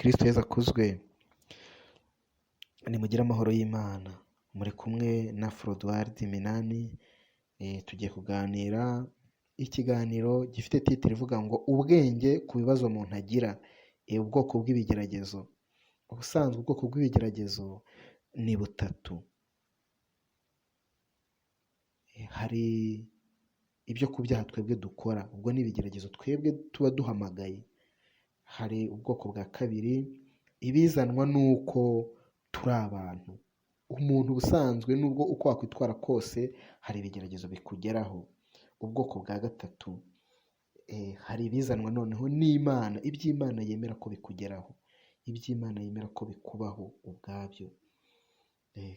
Kristo Yezu akuzwe. Nimugire amahoro y'Imana. Muri kumwe na Froduard Minani. Tugiye kuganira ikiganiro gifite titire ivuga ngo ubwenge ku bibazo umuntu agira. Ubwoko bw'ibigeragezo. Ubusanzwe ubwoko bw'ibigeragezo ni butatu. Hari ibyo ku byaha twebwe dukora, ubwo ni ibigeragezo twebwe tuba duhamagaye. Hari ubwoko bwa kabiri, ibizanwa n'uko turi abantu. Umuntu ubusanzwe nubwo uko wakwitwara kose hari ibigeragezo bikugeraho. Ubwoko bwa gatatu, hari ibizanwa noneho n'Imana, iby'Imana yemera ko bikugeraho, iby'Imana yemera ko bikubaho ubwabyo.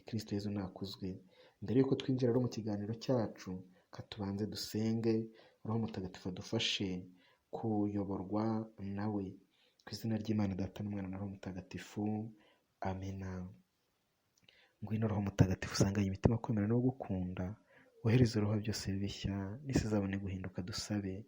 Kristo Yezu nakuzwe. Mbere y'uko twinjira rero mu kiganiro cyacu, katubanze dusenge. Roho Mutagatifu adufashe kuyoborwa nawe. Ku izina ry'Imana Data n'Umwana na Roho Mutagatifu. Amena. Ngwino Roho Mutagatifu usanganye imitima kwemera no gukunda, wohereze roho byose bishya, n'isi zabone guhinduka. Dusabe.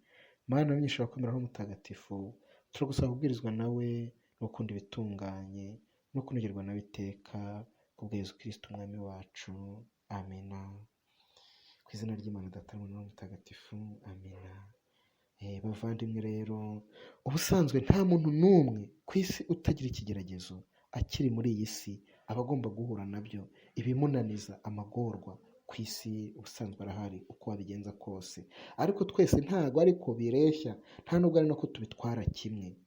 Mana mwinshi kwemera Roho Mutagatifu, turagusaba kubwirizwa nawe no gukunda ibitunganye no kunogerwa nawe iteka, kubwa Yezu Kristo umwami wacu. Amena. Ku izina ry'Imana Data n'Umwana na Roho Mutagatifu. Amena. Bavandimwe rero, ubusanzwe nta muntu n'umwe ku isi utagira ikigeragezo. Akiri muri iyi si aba agomba guhura nabyo, ibimunaniza, amagorwa. Ku isi ubusanzwe arahari uko wabigenza kose, ariko twese ntabwo ariko bireshya, nta nubwo ari nako tubitwara kimwe.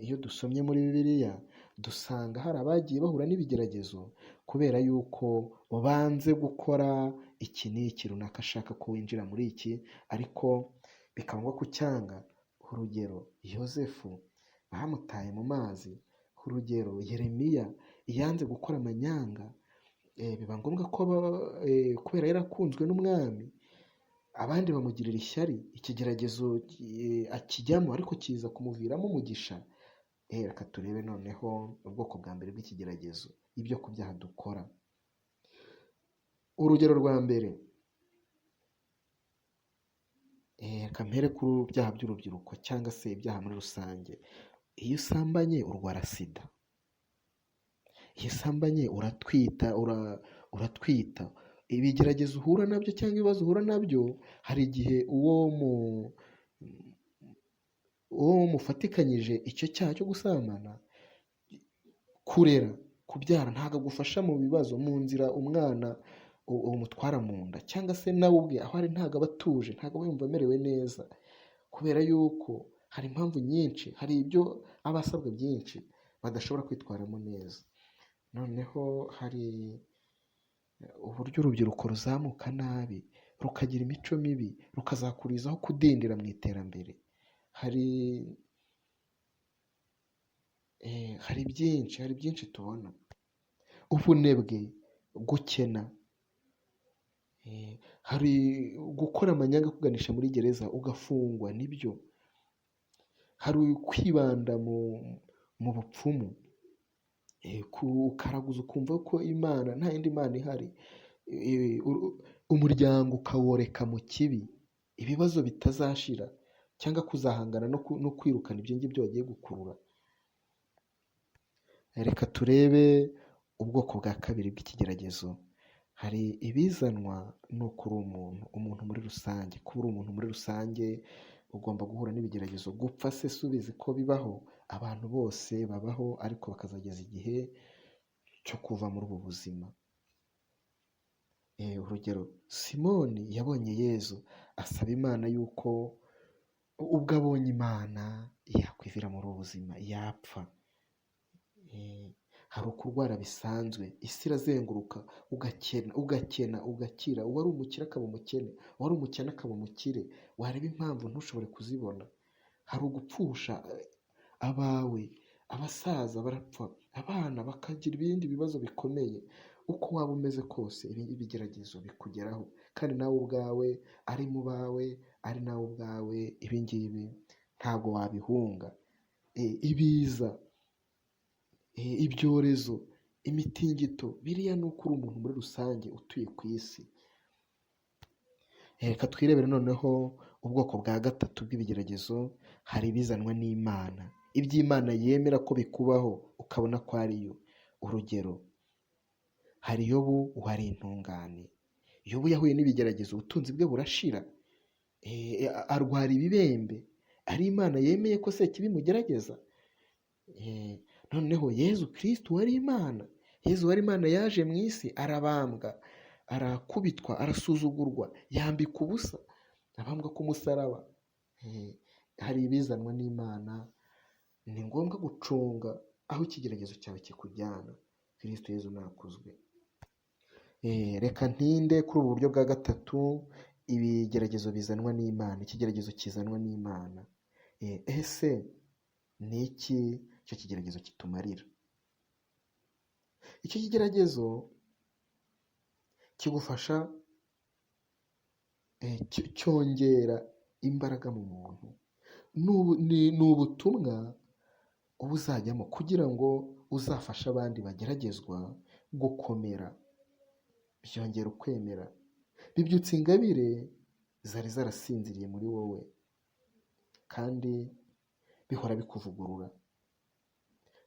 Iyo dusomye muri Bibiliya dusanga hari abagiye bahura n'ibigeragezo kubera yuko banze gukora iki n'iki runaka, ashaka ko winjira muri iki ariko bikaba ngo kucyanga. Urugero Yosefu bamutaye mu mazi. Urugero Yeremiya yanze gukora amanyanga, biba ngombwa ko kubera yarakunzwe n'umwami abandi bamugirira ishyari, ikigeragezo akijyamo ariko kiza kumuviramo umugisha. Reka turebe noneho ubwoko bwa mbere bw'ikigeragezo, ibyo ku byaha dukora. Urugero rwa mbere, reka mpere ku byaha by'urubyiruko cyangwa se ibyaha muri rusange. Iyo usambanye urwara sida, iyo usambanye uratwita. Ibigeragezo uhura nabyo cyangwa ibibazo uhura nabyo, hari igihe uwo mufatikanyije icyo cyaha cyo gusambana, kurera, kubyara, ntabwo agufasha mu bibazo, mu nzira umwana umutwara mu nda, cyangwa se nawe ubwe aho ari ntabwo aba atuje, ntabwo aba yumva amerewe neza, kubera yuko hari impamvu nyinshi, hari ibyo aba asabwa byinshi badashobora kwitwaramo neza. Noneho hari uburyo urubyiruko ruzamuka nabi, rukagira imico mibi, rukazakurizaho kudindira mu iterambere. Hari byinshi tubona. Ubunebwe, gukena, hari gukora amanyanga kuganisha muri gereza ugafungwa, nibyo. Hari kwibanda mu bupfumu, ukaraguza ukumva ko Imana nta yindi Mana ihari, umuryango ukaworeka mu kibi, ibibazo bitazashira, cyangwa kuzahangana no kwirukana ibyo ngibyo wagiye gukurura. Reka turebe ubwoko bwa kabiri bw'ikigeragezo. Hari ibizanwa n'uko uri umuntu muri rusange. Kuba uri umuntu muri rusange ugomba guhura n'ibigeragezo. Gupfa se subizi ko bibaho, abantu bose babaho ariko bakazageza igihe cyo kuva muri ubu buzima. Urugero, Simoni yabonye Yezu, asaba Imana yuko ubwo abonye Imana yakwivira muri ubu buzima, yapfa. Hari ukurwara bisanzwe, isi irazenguruka, ugakena ugakira, uwari umukire akaba umukene, uwari umukene akaba umukire, wareba impamvu ntushobore kuzibona. Hari ugupfusha abawe, abasaza barapfa, abana bakagira ibindi bibazo bikomeye. Uko waba umeze kose ibigeragezo bikugeraho, kandi nawe ubwawe, ari mu bawe, ari nawe ubwawe, ibingibi ntabwo wabihunga. Ibiza, ibyorezo, imitingito, biriya ni uko uri umuntu muri rusange utuye ku isi. Reka twirebere noneho ubwoko bwa gatatu bw'ibigeragezo. Hari ibizanwa n'Imana. iby'Imana yemera ko bikubaho ukabona ko ariyo. Urugero, hari Yobu wari intungane. Yobu yahuye n'ibigeragezo, ubutunzi bwe burashira, arwara ibibembe, ari Imana yemeye ko Sekibi bimugerageza. Noneho Yezu Kristo wari Imana, Yezu wari Imana yaje mu isi, arabambwa, arakubitwa, arasuzugurwa, yambikwa ubusa, abambwa ku musaraba. Hari ibizanwa n'Imana, ni ngombwa gucunga aho ikigeragezo cyawe kikujyana. Kristo Yezu nakuzwe. Reka ntinde kuri ubu buryo bwa gatatu, ibigeragezo bizanwa n'Imana, ikigeragezo kizanwa n'Imana. Ese ni iki icyo kigeragezo kitumarira? Icyo kigeragezo kigufasha, cyongera imbaraga mu muntu. Ni ubutumwa uba uzajyamo kugira ngo uzafashe abandi bageragezwa gukomera. Byongera ukwemera, bibyutsa ingabire zari zarasinziriye muri wowe, kandi bihora bikuvugurura,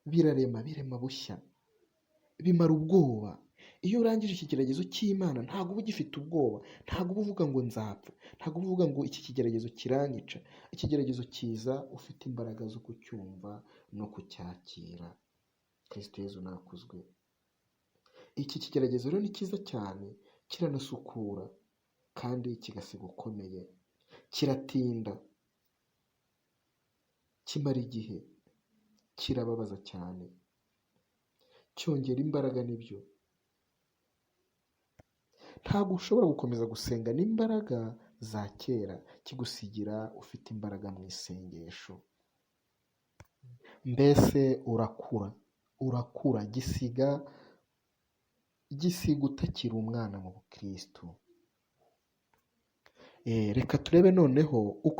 birema bushya, bimara ubwoba. Iyo urangije ikigeragezo cy'Imana ntabwo uba ugifite ubwoba, ntabwo uba uvuga ngo nzapfa, ntabwo uba uvuga ngo iki kigeragezo kiranyica. Ikigeragezo kiza ufite imbaraga zo kucyumva no kucyakira. Kristo Yezu nakuzwe. Iki kigeragezo rero ni cyiza cyane, kiranasukura kandi kigasiga ukomeye. Kiratinda, kimara igihe, kirababaza cyane, cyongera imbaraga. Nibyo, ntabwo ushobora gukomeza gusenga n'imbaraga za kera, kigusigira ufite imbaraga mu isengesho. Mbese urakura, gisiga utakiri umwana mu Bukristo. Reka turebe noneho uko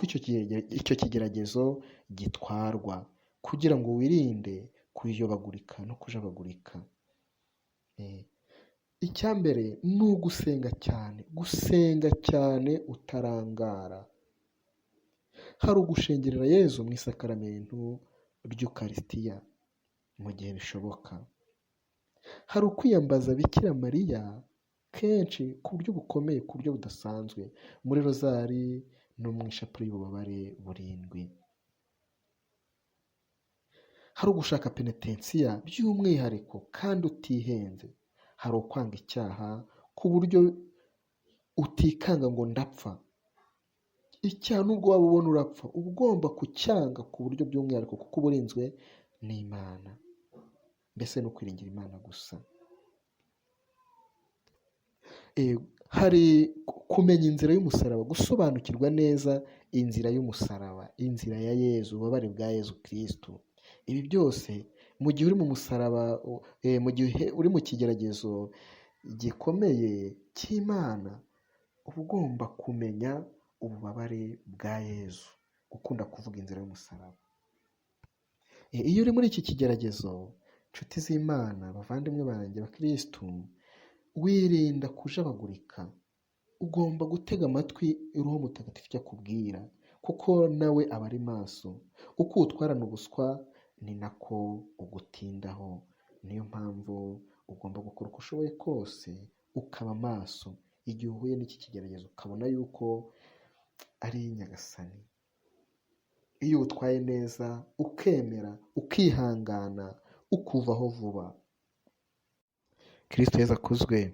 icyo kigeragezo gitwarwa, kugira ngo wirinde kuyobagurika no kujabagurika. Icya mbere ni gusenga cyane utarangara. Hari ugushengerera Yezu mu isakaramentu ry'Ukarisitiya mu gihe bishoboka. Hari ukwiyambaza Bikira Mariya kenshi ku buryo bukomeye, ku buryo budasanzwe, muri rozari no mu ishapule y'ububabare burindwi. Hari ugushaka penetensiya by'umwihariko kandi utihenze. Hari ukwanga icyaha ku buryo utikanga ngo ndapfa. Icyaha nubwo waba ubona urapfa, uba ugomba kucyanga ku buryo by'umwihariko, kuko uba urinzwe n'Imana. Mbese no kwiringira Imana gusa. Hari kumenya inzira y'umusaraba, gusobanukirwa neza inzira y'umusaraba, inzira ya Yezu, ububabare bwa Yezu Kristo. Ibi byose mu gihe uri mu musaraba, mu gihe uri mu kigeragezo gikomeye cy'Imana, uba ugomba kumenya ububabare bwa Yezu, gukunda kuvuga inzira y'umusaraba. Iyo uri muri iki kigeragezo, nshuti z'Imana, bavandimwe banjye bakristu, wirinda kujabagurika. Ugomba gutega amatwi Roho Mutagatifu icyo akubwira, kuko nawe aba ari maso. Uko utwarana ubuswa ni nako ugutindaho. Niyo mpamvu ugomba gukora uko ushoboye kose ukaba maso igihe uhuye n'iki kigeragezo, ukabona yuko ari Nyagasani. Iyo utwaye neza, ukemera, ukihangana, ukuvaho vuba. Kristo Yezu akuzwe.